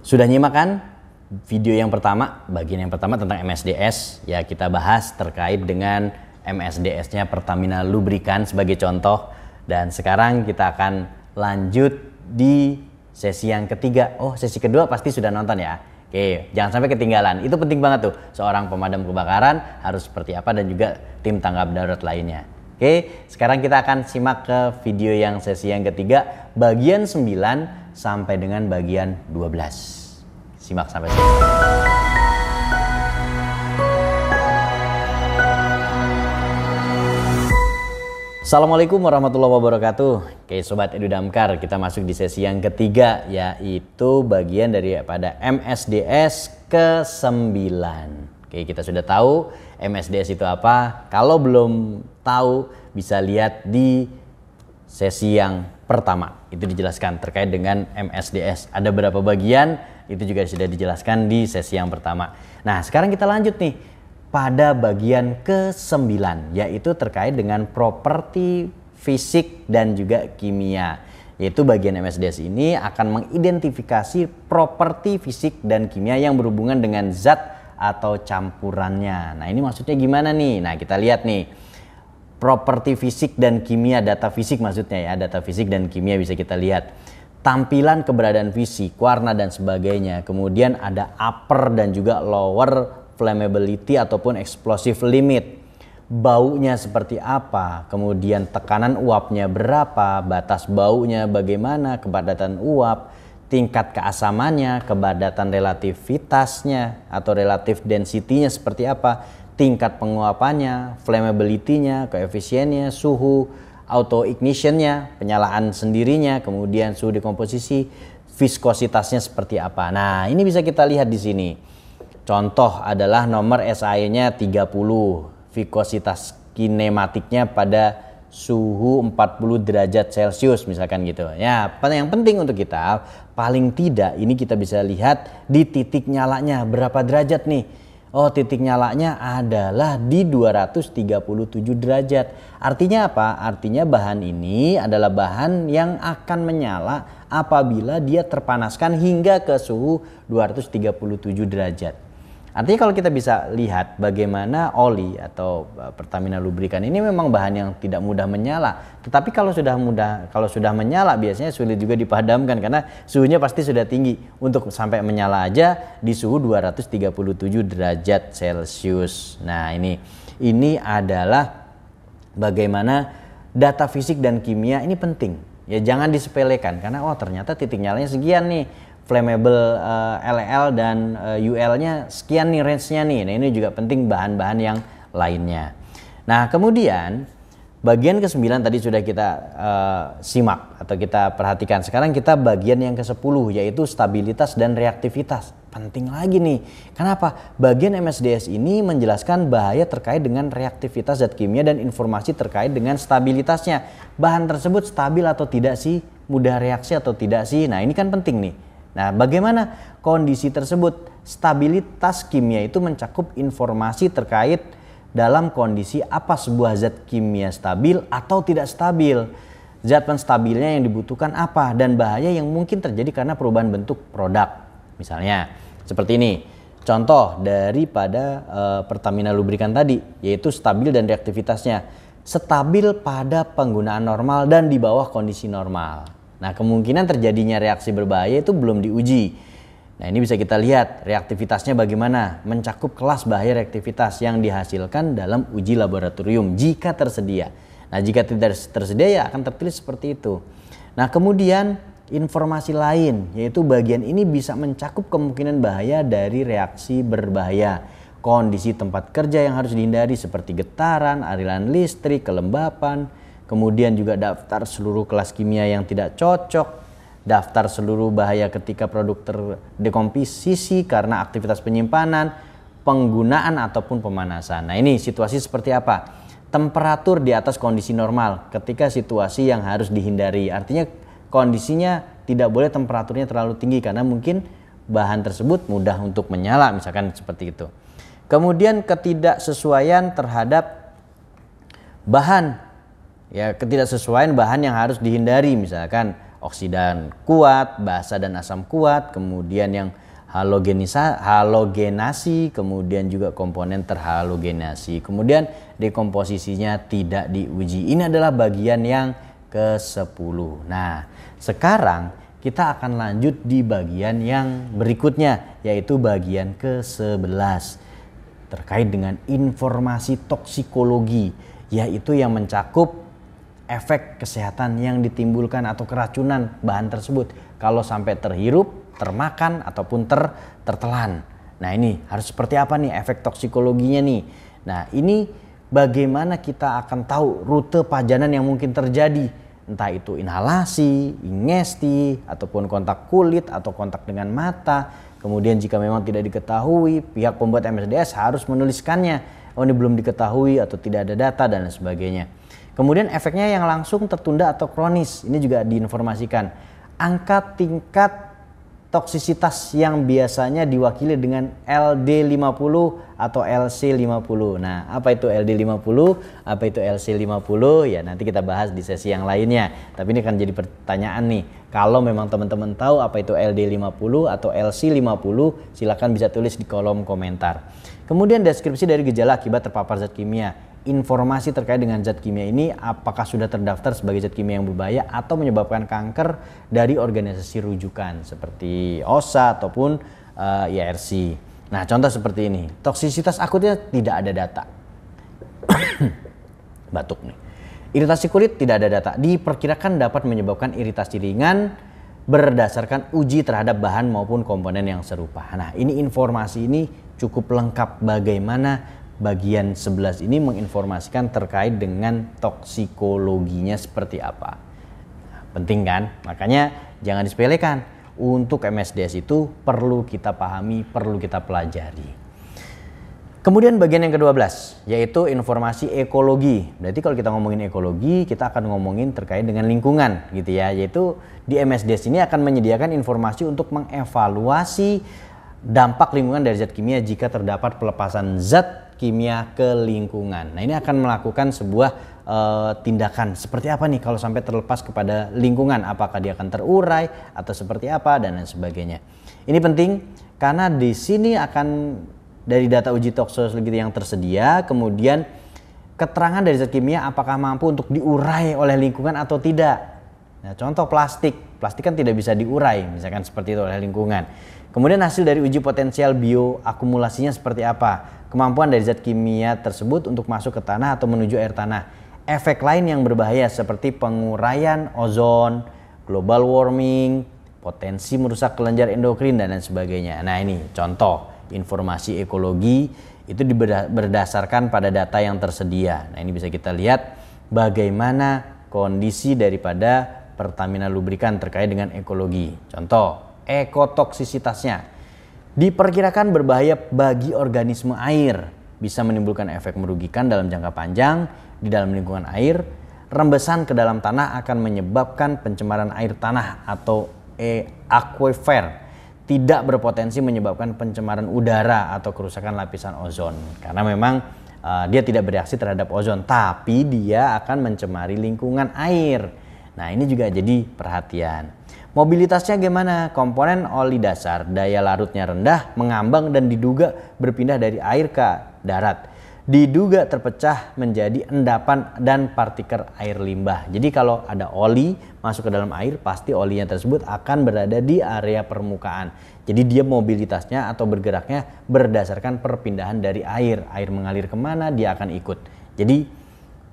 Sudah nyimak kan video yang pertama, bagian yang pertama tentang MSDS. Ya, kita bahas terkait dengan MSDS-nya Pertamina Lubrikan sebagai contoh. Dan sekarang kita akan lanjut di sesi yang ketiga. Oh, sesi kedua pasti sudah nonton ya. Oke, jangan sampai ketinggalan. Itu penting banget tuh. Seorang pemadam kebakaran harus seperti apa dan juga tim tanggap darurat lainnya. Oke, sekarang kita akan simak ke video yang sesi yang ketiga, bagian 9 sampai dengan bagian 12. Simak sampai sini. Assalamualaikum warahmatullahi wabarakatuh. Oke, Sobat Edu Damkar, kita masuk di sesi yang ketiga, yaitu bagian daripada MSDS ke-9. Oke, kita sudah tahu MSDS itu apa. Kalau belum tahu, bisa lihat di sesi yang pertama. Itu dijelaskan terkait dengan MSDS. Ada berapa bagian, itu juga sudah dijelaskan di sesi yang pertama. Nah, sekarang kita lanjut nih pada bagian ke-9, yaitu terkait dengan properti fisik dan juga kimia. Yaitu bagian MSDS ini akan mengidentifikasi properti fisik dan kimia yang berhubungan dengan zat atau campurannya. Nah, ini maksudnya gimana nih? Nah, kita lihat nih. Properti fisik dan kimia, data fisik maksudnya ya, data fisik dan kimia bisa kita lihat. Tampilan keberadaan fisik, warna dan sebagainya. Kemudian ada upper dan juga lower flammability ataupun explosive limit. Baunya seperti apa, kemudian tekanan uapnya berapa, batas baunya bagaimana, kepadatan uap, tingkat keasamannya, kepadatan relativitasnya atau relative density-nya seperti apa, tingkat penguapannya, flammability-nya, koefisiennya, suhu, auto ignition-nya, penyalaan sendirinya, kemudian suhu dekomposisi, viskositasnya seperti apa. Nah, ini bisa kita lihat di sini. Contoh adalah nomor SI-nya 30, viskositas kinematiknya pada suhu 40 derajat Celcius misalkan gitu. Ya, yang penting untuk kita paling tidak ini kita bisa lihat di titik nyalanya berapa derajat nih. Oh, titik nyalanya adalah di 237 derajat. Artinya apa? Artinya bahan ini adalah bahan yang akan menyala apabila dia terpanaskan hingga ke suhu 237 derajat. Artinya kalau kita bisa lihat bagaimana oli atau Pertamina Lubrikan ini memang bahan yang tidak mudah menyala. Tetapi kalau sudah menyala biasanya sulit juga dipadamkan karena suhunya pasti sudah tinggi. Untuk sampai menyala aja di suhu 237 derajat Celcius. Nah, ini adalah bagaimana data fisik dan kimia ini penting. Ya, jangan disepelekan karena ternyata titik nyalanya sekian nih. Flammable LL dan UL-nya sekian nih range-nya nih. Nah, ini juga penting bahan-bahan yang lainnya. Nah, kemudian bagian ke-9 tadi sudah kita simak atau kita perhatikan. Sekarang kita bagian yang ke-10 yaitu stabilitas dan reaktivitas. Penting lagi nih. Kenapa? Bagian MSDS ini menjelaskan bahaya terkait dengan reaktivitas zat kimia dan informasi terkait dengan stabilitasnya. Bahan tersebut stabil atau tidak sih? Mudah reaksi atau tidak sih? Nah, ini kan penting nih. Nah, bagaimana kondisi tersebut? Stabilitas kimia itu mencakup informasi terkait dalam kondisi apa sebuah zat kimia stabil atau tidak stabil. Zat penstabilnya yang dibutuhkan apa dan bahaya yang mungkin terjadi karena perubahan bentuk produk. Misalnya seperti ini. Contoh daripada Pertamina Lubrikan tadi yaitu stabil dan reaktivitasnya. Stabil pada penggunaan normal dan di bawah kondisi normal. Nah, kemungkinan terjadinya reaksi berbahaya itu belum diuji. Nah, ini bisa kita lihat reaktivitasnya bagaimana, mencakup kelas bahaya reaktivitas yang dihasilkan dalam uji laboratorium jika tersedia. Nah, jika tidak tersedia ya akan tertulis seperti itu. Nah, kemudian informasi lain yaitu bagian ini bisa mencakup kemungkinan bahaya dari reaksi berbahaya. Kondisi tempat kerja yang harus dihindari seperti getaran, aliran listrik, kelembapan. Kemudian juga daftar seluruh kelas kimia yang tidak cocok, daftar seluruh bahaya ketika produk terdekomposisi karena aktivitas penyimpanan, penggunaan ataupun pemanasan. Nah, ini situasi seperti apa? Temperatur di atas kondisi normal ketika situasi yang harus dihindari. Artinya kondisinya tidak boleh temperaturnya terlalu tinggi karena mungkin bahan tersebut mudah untuk menyala misalkan seperti itu. Kemudian ketidaksesuaian terhadap bahan. Ya, ketidaksesuaian bahan yang harus dihindari misalkan oksidan kuat, basa dan asam kuat, kemudian yang halogenasi, kemudian juga komponen terhalogenasi, kemudian dekomposisinya tidak diuji. Ini adalah bagian yang ke-10. Nah, sekarang kita akan lanjut di bagian yang berikutnya, yaitu bagian ke-11 terkait dengan informasi toksikologi, yaitu yang mencakup efek kesehatan yang ditimbulkan atau keracunan bahan tersebut kalau sampai terhirup, termakan ataupun tertelan. Nah, ini harus seperti apa nih efek toksikologinya nih. Nah, ini bagaimana kita akan tahu rute pajanan yang mungkin terjadi, entah itu inhalasi, ingesti, ataupun kontak kulit atau kontak dengan mata. Kemudian jika memang tidak diketahui, pihak pembuat MSDS harus menuliskannya. Oh, ini belum diketahui atau tidak ada data dan sebagainya. Kemudian efeknya yang langsung, tertunda atau kronis, ini juga diinformasikan. Angka tingkat toksisitas yang biasanya diwakili dengan LD50 atau LC50. Nah, apa itu LD50? Apa itu LC50? Ya, nanti kita bahas di sesi yang lainnya. Tapi ini akan jadi pertanyaan nih. Kalau memang teman-teman tahu apa itu LD50 atau LC50, silakan bisa tulis di kolom komentar. Kemudian deskripsi dari gejala akibat terpapar zat kimia. Informasi terkait dengan zat kimia ini, apakah sudah terdaftar sebagai zat kimia yang berbahaya atau menyebabkan kanker dari organisasi rujukan seperti OSA ataupun IRC. Nah, contoh seperti ini. Toksisitas akutnya tidak ada data. Batuk nih. Iritasi kulit tidak ada data. Diperkirakan dapat menyebabkan iritasi ringan berdasarkan uji terhadap bahan maupun komponen yang serupa. Nah, ini informasi ini cukup lengkap bagaimana bagian 11 ini menginformasikan terkait dengan toksikologinya seperti apa. Nah, penting kan? Makanya jangan disepelekan. Untuk MSDS itu perlu kita pahami, perlu kita pelajari. Kemudian bagian yang ke-12 yaitu informasi ekologi. Berarti kalau kita ngomongin ekologi, kita akan ngomongin terkait dengan lingkungan gitu ya. Yaitu di MSDS ini akan menyediakan informasi untuk mengevaluasi dampak lingkungan dari zat kimia jika terdapat pelepasan zat kimia ke lingkungan. Nah, ini akan melakukan sebuah tindakan seperti apa nih kalau sampai terlepas kepada lingkungan, apakah dia akan terurai atau seperti apa dan lain sebagainya. Ini penting karena di sini akan dari data uji toksikologi yang tersedia, kemudian keterangan dari zat kimia apakah mampu untuk diurai oleh lingkungan atau tidak. Nah, contoh plastik kan tidak bisa diurai, misalkan seperti itu oleh lingkungan. Kemudian hasil dari uji potensial bioakumulasinya seperti apa? Kemampuan dari zat kimia tersebut untuk masuk ke tanah atau menuju air tanah. Efek lain yang berbahaya seperti penguraian ozon, global warming, potensi merusak kelenjar endokrin dan lain sebagainya. Nah, ini contoh informasi ekologi itu berdasarkan pada data yang tersedia. Nah, ini bisa kita lihat bagaimana kondisi daripada Pertamina Lubrikan terkait dengan ekologi. Contoh, ekotoksisitasnya diperkirakan berbahaya bagi organisme air, bisa menimbulkan efek merugikan dalam jangka panjang di dalam lingkungan air. Rembesan ke dalam tanah akan menyebabkan pencemaran air tanah atau aquifer. Tidak berpotensi menyebabkan pencemaran udara atau kerusakan lapisan ozon karena memang dia tidak bereaksi terhadap ozon, tapi dia akan mencemari lingkungan air. Nah, ini juga jadi perhatian. Mobilitasnya gimana? Komponen oli dasar, daya larutnya rendah, mengambang dan diduga berpindah dari air ke darat. Diduga terpecah menjadi endapan dan partikel air limbah. Jadi kalau ada oli masuk ke dalam air, pasti olinya tersebut akan berada di area permukaan. Jadi dia mobilitasnya atau bergeraknya berdasarkan perpindahan dari air. Air mengalir kemana, dia akan ikut. Jadi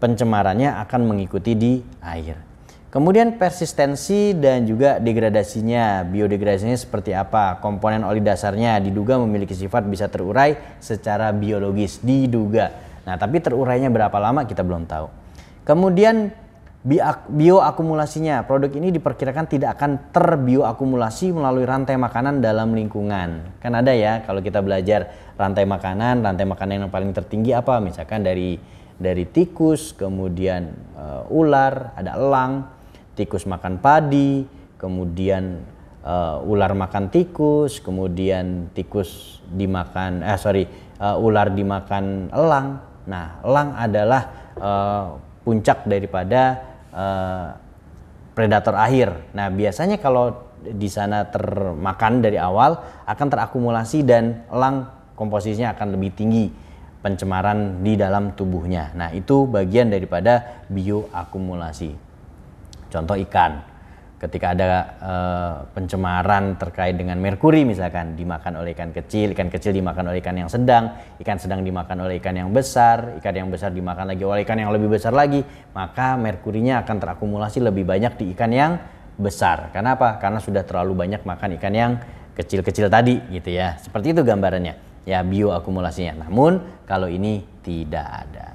pencemarannya akan mengikuti di air. Kemudian persistensi dan juga degradasinya, biodegradasinya seperti apa? Komponen oli dasarnya diduga memiliki sifat bisa terurai secara biologis, diduga. Nah, tapi terurainya berapa lama kita belum tahu. Kemudian bioakumulasinya, produk ini diperkirakan tidak akan terbioakumulasi melalui rantai makanan dalam lingkungan. Kan ada ya kalau kita belajar rantai makanan yang paling tertinggi apa? Misalkan dari tikus, kemudian ular, ada elang. Tikus makan padi, kemudian ular makan tikus, kemudian ular dimakan elang. Nah, elang adalah puncak daripada predator akhir. Nah, biasanya kalau di sana termakan dari awal akan terakumulasi dan elang komposisinya akan lebih tinggi pencemaran di dalam tubuhnya. Nah, itu bagian daripada bioakumulasi. Contoh ikan, ketika ada pencemaran terkait dengan merkuri misalkan dimakan oleh ikan kecil dimakan oleh ikan yang sedang dimakan oleh ikan yang besar dimakan lagi oleh ikan yang lebih besar lagi, maka merkurinya akan terakumulasi lebih banyak di ikan yang besar. Karena apa? Karena sudah terlalu banyak makan ikan yang kecil-kecil tadi gitu ya. Seperti itu gambarannya ya bioakumulasinya. Namun kalau ini tidak ada.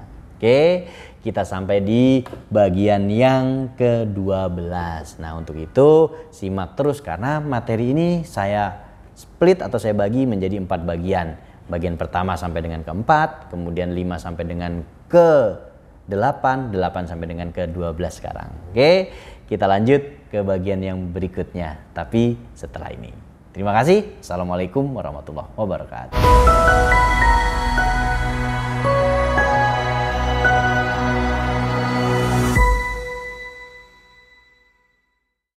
Oke, kita sampai di bagian yang ke-12. Nah, untuk itu simak terus karena materi ini saya split atau saya bagi menjadi 4 bagian. Bagian pertama sampai dengan ke-4, kemudian 5 sampai dengan ke-8, 8 sampai dengan ke-12 sekarang. Oke, kita lanjut ke bagian yang berikutnya, tapi setelah ini. Terima kasih. Assalamualaikum warahmatullahi wabarakatuh.